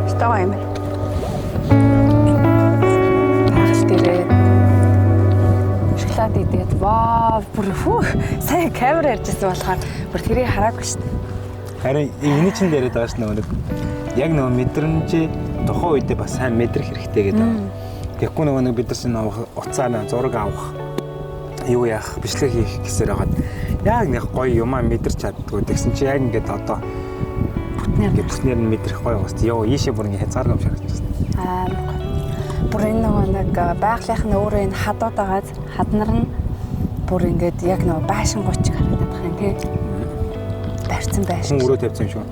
Что юм? Тагс дээрээ шоколад идээд вау бүр фүү сайн камер ярьжсэн болохоор бүр тэрийг хараагүй шүү дээ. Харин энэ чинь яриад байгаа ш нэг яг нөгөө мэдрэмж тухайн үедээ бас сайн мэдрэх хэрэгтэй гэдэг. Тэгэхгүй нөгөө нэг бид нар уцаана зураг авах юу яах бичлэг хийх гэсээр хагаад яг нэг гоё юмаа мэдэрч чаддгүй гэсэн чи яг ингээд одоо бүтнээр нь мэдрэх гоё гост ёо ийшээ бүр ингээд хязгааргүй юм шиг харагдаж байна. Бүр энэ нөгөө нэг байгалийнхын өөрөө энэ хадууд байгаа хаднар нь бүр ингээд яг нөгөө байшин гоочиг харагдаад байгаа юм тий. Барьсан байшин. Хүн өрөө тавьсан юм шүү.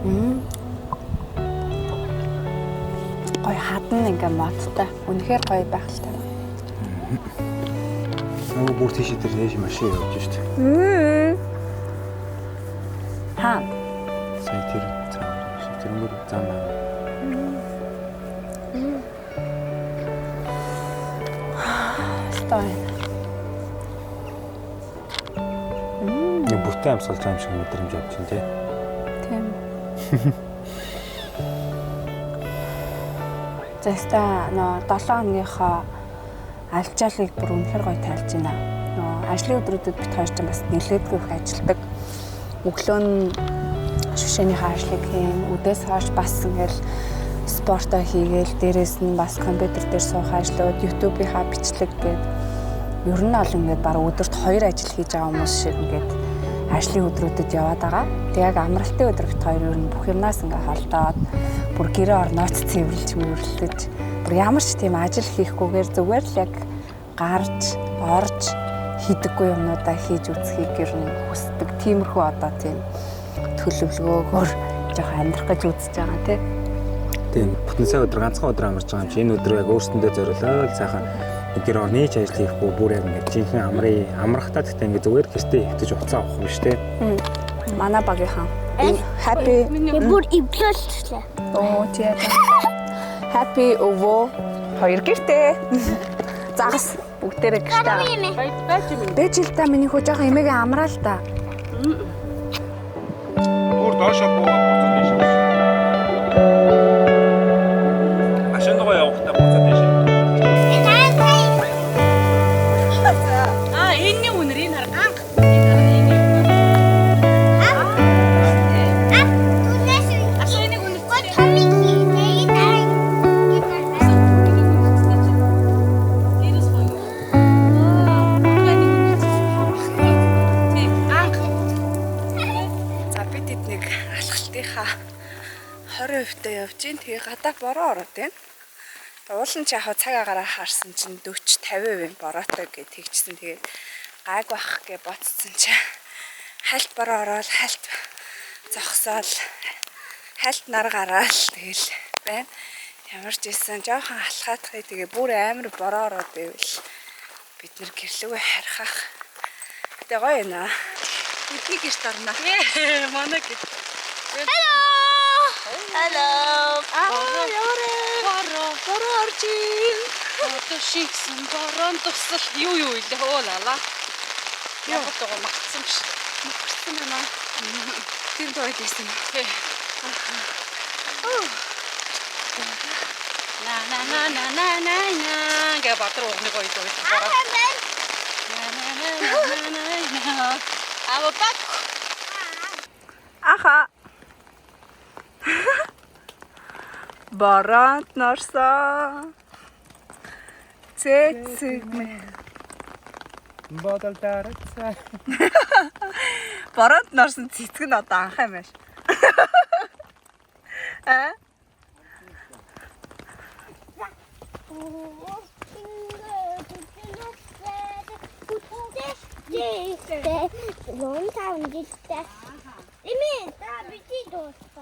Гоё хадна ингээ модтой. Үнэхээр гоё байгальтай. Нөгөө бүр тийш машин явж штэ. Хаа. Сайн тэр мөр зам. Стой. Нэг бүтэн амьсгалж байгаа юм шиг мэдрэмж авч байна тий. Тийм. Заста нөө 7 хоногийнхоо алжаалыг бүр үнэхээр гоё тайлж байна. Нөө ажлын өдрүүдэд бит хоёр ч бас нэлээдгүй их ажилладаг. Өглөө нь шүшээнийхээ ажлыг хийн, үдээс хойш бас ингээл спортоо хийгээл, дээрээс нь бас компьютер дээр суух ажлууд, YouTube-ийнхаа бичлэг гээд ер нь ол ингээд бараг өдөрт 2 ажил хийж байгаа хүмүүс шиг ингээд ажлын өдрүүдэд яваад байгаа. Тэг яг амралтын өдөр бит хоёр ер нь бүх юмнаас ингээ холдоод бүр гэрээ орнооц цэвэрлж мөрлөж бүр ямар ч тийм ажил хийхгүйгээр зүгээр л яг гарч орж хийдэггүй юмнуудаа хийж үзхийг ер нь хүсдэг. Тиймэрхүү одоо тийм төлөвлөгөөгөөр жоох амьдрах гэж үзэж байгаа тийм. Тийм бүтэн сая өдөр ганцхан өдөр амарч байгаа юм чи энэ өдөр яг өөрсөндөө зориулаад сайхан гэр орны ч ажил хийхгүй бүр яг ингээ жинхэнэ амрахтаа гэхдээ ингээ зүгээр гэртээ хөвтөж уцаа авах биш тийм. Манай багийнхан happy бүр ивлэлчлээ. оо тийм. Happy өвөө хоёр гэртээ. Загас бүгдээрээ гэртээ. Бэж л та миний хөө жоохон эмээгээ амраа л та. Бүр доошоо буугаад буцаад дэше. Машин руу явахдаа буцаад дэше. Энэ үнэр энэ хараа. За бид эднийг алхалтынхаа 20% явж гин тэгээ гадаа бороо ороод байна. Уулын ч яг цаг агаараа харсан чинь 40-50% бороотой гэж тэгчсэн. Тэгээд гайг бах гэж бодсон чинь хальт бороо ороод хальт зогсоол хальт нар гараал тэгэл байна. Ямар ч ийсэн жоохон алхаадахыг тэгээ бүр амар бороо ороод байвал бид нэр гэрлүүгээ харихах. Тэгээ гоё наа. Бидний гэрт орно. Манай гэр. Hello. Бороо орж ийн. Одоо шигсэн борон тусал юу илээ хоолала. Яг одоо магтсан биш. Магтсан байна. Тийм дойд ийсэн. На гэ батар уурны гоё дойд бороо. Авапак. Аха. Бороод норсон. Цэцэгмэ. Бодол дарацаа. Бороод норсон цэцэг нь одоо анх юм байна. А? Long time this that. Ими, та бити доста.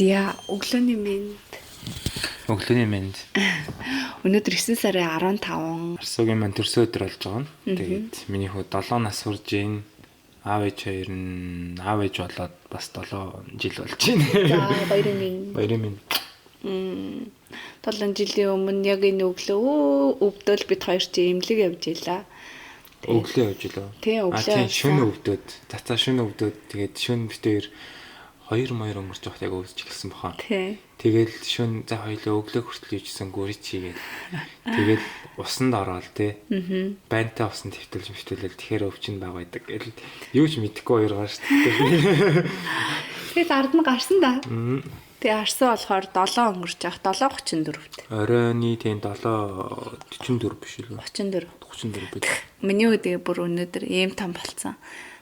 Зя өглөөний минь. Өглөөний мэнд. Өнөөдөр 9 сарын 15. Арсуугийн маань төрсөн өдөр болж байгаа нь. Тэгээд миний хүү 7 нас хүрж ийн. Аав ээж хоёр нь аав ээж болоод бас 7 жил болж байна. За баярын минь. Баярын минь. 7 жилийн өмнө яг энэ өглөө өвдөл бид хоёр чи эмнэлэг явж илаа. Өглөө явж илаа. Тий, өглөө. Тийм шөнө өвдөд. Цацаа шөнө өвдөд. Тэгээд шөнө битээр 2 моёр өнгөрч явах яг өвдөж гэлсэн баха. Тий. Тэгэл шөнө за хоёлоо өглөө хүртэл ивжсэн гүрий чигээд. Тэгэл усанд ороод тий. Байнтай усан твтэлэл тэгэхээр өвчин байгаа байдаг. Гэл юу ч мэдэхгүй хоёр гар шүү дээ. Тэгэл ард нь гарсан да. Тэгээ арсан болохоор 7 өнгөрч явах 7:34-т. Оройны тийм 7:44 биш үү? 34 бид. Миний үдээ бүр өнөөдөр ийм том болцсон.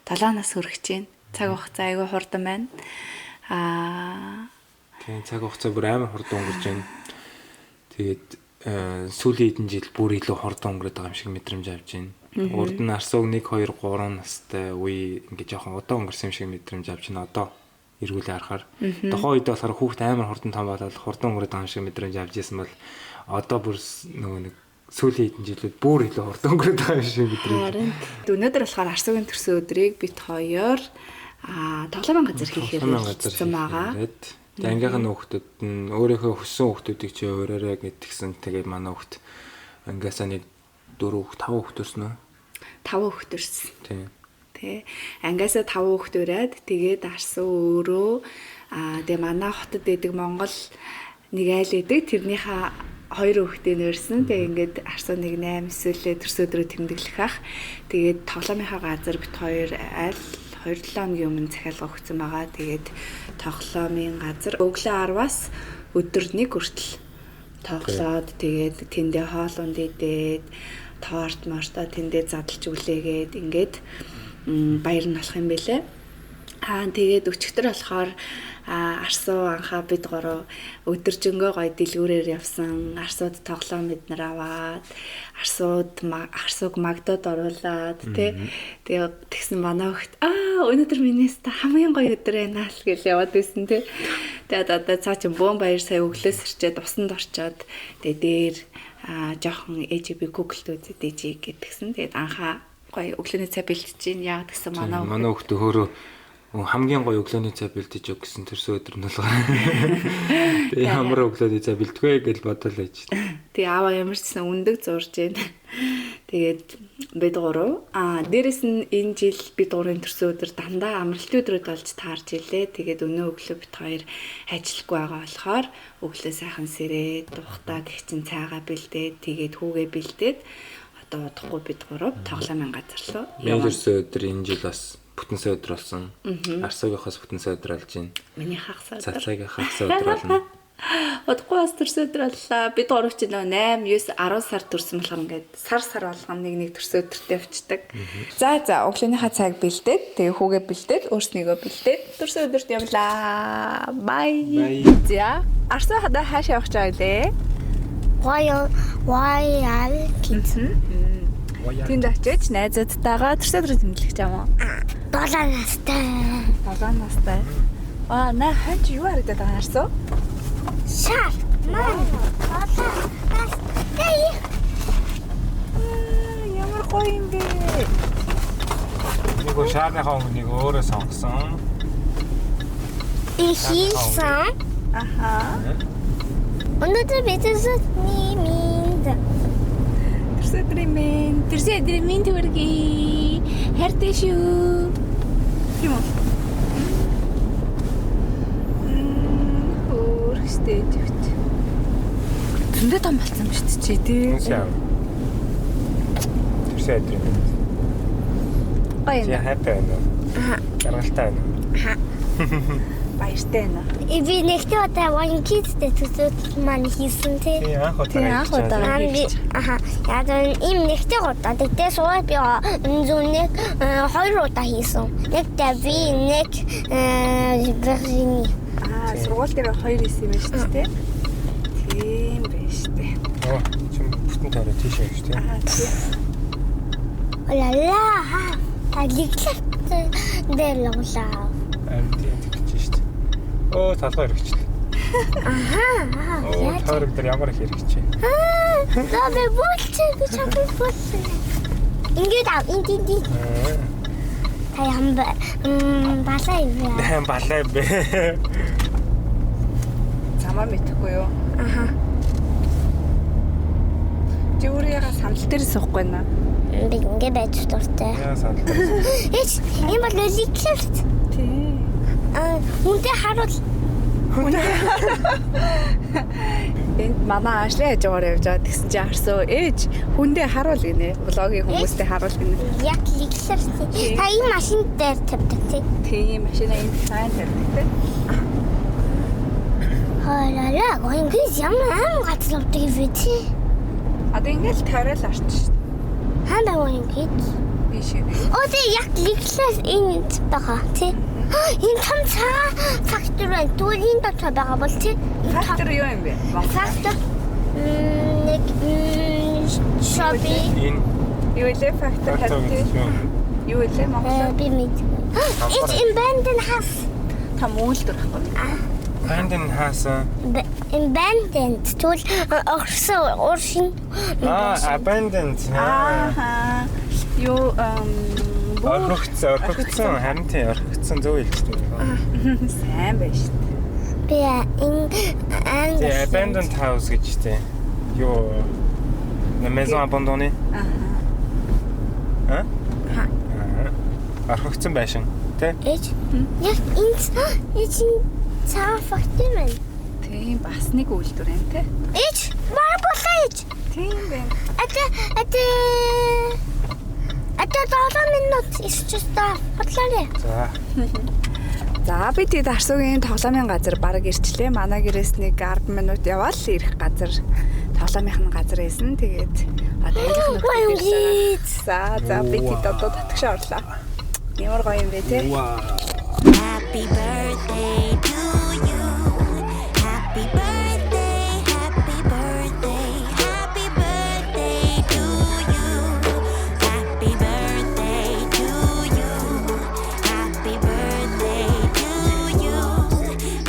7 нас хүрэх чинь цаг хугацаа айгүй хурдан байна. Тийм цаг хугацаа бүр амар хурдан өнгөрч байна. Тэгээд сүүлийн хэдэн жил бүр илүү хурдан өнгөрөд байгаа юм шиг мэдрэмж авч байна. Урд нь арсууг 1 2 3 настай үе ингээд жоохон удаан өнгөрсөн юм шиг мэдрэмж авч байна. Одоо эргүүлээ харахаар тухайн үед болохоор хүүхд амар хурдан том болоод хурдан өнгөрөд байгаа юм шиг мэдрэмж авч ирсэн бол одоо бүр нөгөө нэг сүүлийн хэдэн жилүүд бүр илүү хурдан өнгөрөд байгаа юм шиг мэдрэмж. Өнөөдөр болохоор арсуугийн төрсөн өдрийг бид хоёр тоглоомын газар хийхээр хэлсэн байгаа. Тэгээд ангийнхан хүүхдүүд нь өөрийнхөө хүссэн хүүхдүүдийг чи өөрөөрөө гэтгсэн. Тэгээд манай хүүхд ангиасаа нэг 4 5 хүүхд төрсөн үү? 5 хүүхд төрсөн. Тийм. Тэ. Ангиасаа 5 хүүхд өрөөд тэгээд арсуу өөрөө тэгээ манай хотод идэг Монгол нэг айл идэг тэрнийхээ 2 хүүхдийн өрсөн. Тэгээ ингээд арсуу нэг 8 эсвэл төрсөн өдрөө тэмдэглэх ах. Тэгээд тоглоомынхаа газар бит хоёр айл 2-7 хоногийн өмнө захиалга өгсөн байгаа. Тэгээд тоглоомын газар өглөө 10-аас өдөр 1 хүртэл тоглоод тэгээд тэндээ хоолунд идээд торт морто тэндээ задлж үлээгээд ингээд баяр нь болох юм бэлээ. Тэгээд өчигдөр болохоор арсуу анхаа бид гурав өдөржингөө гоё дэлгүүрээр явсан. Арсууд тоглоом мэднэр аваад арсууг магдод оруулаад тэгээ тэгсэн манай хөхт өнөөдөр минийс та хамгийн гоё өдөр байна л гэж яваад байсан тий. Тэгээд одоо цаа чин бөөн баяр сая өглөөс ирчээд усанд орчоод тэгээ дээр жоохон ээжи би Google-д үзээд ээжи гэдгсэн. Тэгээд анхаа гоё өглөөний цай бэлтжиж яа гэсэн манай хөхт өөрөө хамгийн гоё өглөөний цай бэлдэж өг гэсэн төрсөн өдөр нь болгоо. Тэгээ ямар өглөөний цай бэлтгэвэ гэж бодол байж. Тэгээ аава ямар ч гэсэн үндэг зурж байна. Тэгээд бид гурав дээрэс нь энэ жил бид гурвын төрсөн өдөр дандаа амралтын өдрүүд болж таарж илээ. Тэгээд өнөө өглөө бид хоёр ажиллахгүй байгаа болохоор өглөө сайхан сэрээд тухтаа гихчин цайгаа бэлдээд тэгээд хүүгээ бэлдээд одоо удахгүй бид гурав тоглоомын газар руу явсан. Төрсөн өдөр энэ жил бас бүтэн сая өдөр болсон. Арсуугийнхаас бүтэн сая өдөр болж байна. Миний хагас өдөр. Цацаагийн хагас өдөр болно. Удахгүй бас төрсөн өдөр боллоо. Бид гурав ч нөө 8, 9, 10 сар төрсөн болохоор ингээд сар болгоно нэг төрсөн өдөртөө явцдаг. За өглөөнийхөө цаг бэлдээд тэгээ хүүгээ бэлдээд өөрснийгөө бэлдээд төрсөн өдөрт явлаа. Бай. За арсуу хадаа хаашаа явах гэж байгаа вэ? Тэнд очиж найзуудтайгаа төрсөн өдрөө тэмдэглэж байгаа юм уу? 7 настай. 7 настай. На хань юу харагдаад байгаа арсуу? Шар. Мам. 7 настай. Ямар гоё юм бэ? Нэг шаарныхаа өнгөнийг өөрөө сонгосон. Ихийсэн. Өнөөдөр бидээс минь Тэрсээ минь төргий. Хайртай шүү. Тийм үү? Хөөрхстэй живт. Зөндөө том болсон юм шүү дээ чи тий. Тэрсээ өдрийн. Баян. Хайртай байна уу? Гаргалтай байна уу? Баяртай байна. Би нэгтэй удаа ванкиттэй төсөөд маань хийсэн тий. Анх удаа. Яг ийм нэгтэй удаа тэгтээ суугаад би зүүнэг 2 удаа хийсэн. Нэгтэй би нэг Виржини. Сургууль дээр 2 хийсэн юм шүү дээ. Тийм байж тээ. Чим бүтэн тараа тийш явж тий. Олала. Таглиглээ дээр лглаа. Амт тэгж шүү дээ. Талбай хэрэгчлээ. Яа. Тойрог дээр ямар их хэрэгчээ. Наа болчих гэж болчих. Ингээд ав инди. Та ямба балаа юм. Балай бэ. Замаа мэдэхгүй юу? Аха. Чи өөрийгөө сандал дээр суухгүй наа. Би ингээд байж дуртай. Яа санал. Эч юм бол ликлэрт. Тий. Хүнтэй харуул. Энд манай ажлын хажуугаар явж байгаа гэсэн чи харсуу ээж хүндээ харуул гинэ. Влогийн хүмүүстэй харуул гинэ. Яг ликлэрт. Та энэ машин дээр тавьдаг тий. Тийм машина энд сайн тавьдаг те. Хоолоо гоо ямар газар явдаг юм бэ тий. Одоо ингээл тойрол орчих шүү дээ. Хандаа ингэж. Биш. Тэ яг ликлэрт энд байгаа тий. Энэ том цаа фактор байна. Түүний дотор байгаа бол тий. Фактор юу юм бэ? Фактор нэг шопи. Энэ Юу вэ фактор тавьдаг? Юу вэ Монгол? Би мэд. It's abandoned house. Там үйлдвэр байхгүй. Abandoned house. Abandoned. Түл оршин. Abandoned. Аа. Юу Орхигдсон харин тий орхигдсон зөв хэлж байна. сайн байна шүү дээ. Би энэ Тий abandoned house гэж тий. Юу la maison abandonnée. Аа. Орхигдсон байшин тий. Эч. Яг энэ цаа фактор байна. Тийм бас нэг үйлдвэр юм те. Эч маа болоо эч. Тийм байна. Это 7 минут исчэстэ. Бодлоо. За. За бид хэд Арсуугийн тоглоомын газар бараг ирчлээ. Манай гэрээс нэг 10 минут яваал ирэх газар тоглоомынхны газар байсан. Тэгээд одоо ангийнх нь ирлээ. За бид хэд одоо татгшаа орлоо. Ямар гоё юм бэ те. Happy birthday to you. Happy birthday, happy birthday, happy birthday to you. Happy birthday to you. Happy birthday to you.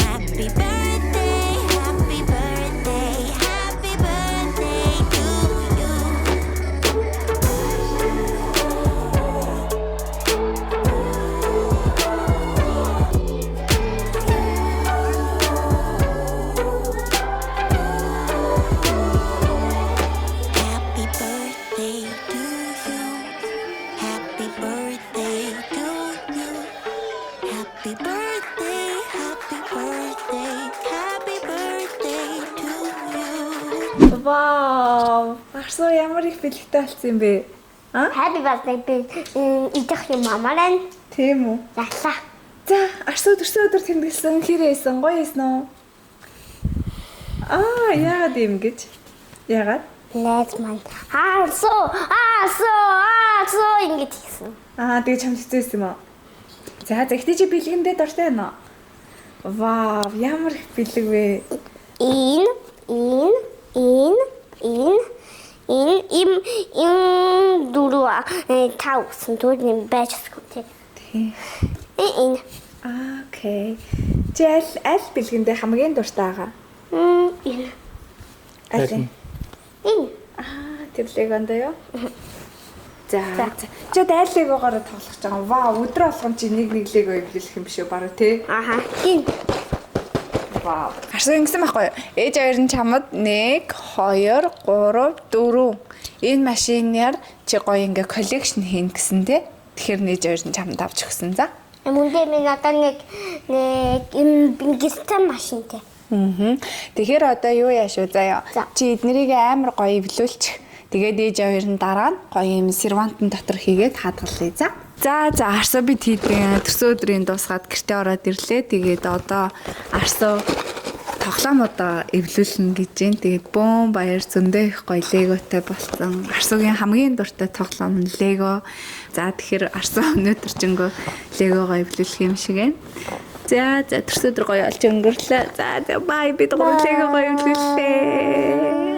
Happy birthday, happy birthday, happy birthday to you. Happy birthday to you. Happy birthday to you. Happy birthday, happy birthday, happy birthday to you. Вау! Арсуу ямар их бэлгтэй болсон юм бэ? Happy birthday би идэх юм мамаарай. Тийм үү? Ялла. За Арсуу төрсөн өдөр тэмдэглэсэн хэрээсэн гоё эсэн үү? Яагаад юм гэж? Яагаад? Let's man. Асо ингэж хийсэн. Тэгээ чамд хэцүүсэн юм уу? За ихтэй чи бэлгэндээ дуртай байна уу? Вау, ямар их бэлэг вэ? Энэ дөрөв тавсан түүний байжсгүй тий. Тийм. Энэ Окей. Чи аль бэлгэндээ хамгийн дуртай байгаа? энэ Аль? энэ Тэр легонд юу? За. Чи айл легогоор тоглох гэж байгаа. Вау, өдрө болгон чи нэг лего эвлүүлэх юм биш үү баруу тий? аха энэ Вау. Арсуу ингэсэн байхгүй юу? Ээж хоёр нь чамд 1 2 3 4 энэ машинаар чи гоё ингээ коллекшн хийн гэсэн тий. Тэгэхээр нээж хоёр нь чамд авч өгсөн за. мөндөө минь одоо нэг энэ бингистэй машинтэй. Тэгэхээр одоо юу яаш вэ заяа? За. Чи эднэрийг амар гоё эвлүүлчих. Тэгээд ээж хоёр нь дараа нь гоё юм сервантын дотор хийгээд хадгалъя за. За Арсуу бид хийдэг төрсөн өдрийн дуусгаад гэртээ ороод ирлээ. Тэгээд одоо Арсуу тоглоомудаа эвлүүлнэ гэж байна. Тэгээд бөөн баяр зөндөө их гоё леготой болсон. Арсуугийн хамгийн дуртай тоглоом нь лего. За тэгэхээр Арсуу өнөөдөр жингөө легогоо эвлүүлэх юм шиг байна. За төрсөн өдөр гоё олж өнгөрлөө. За бай бид гурав легогоо эвлүүллээ.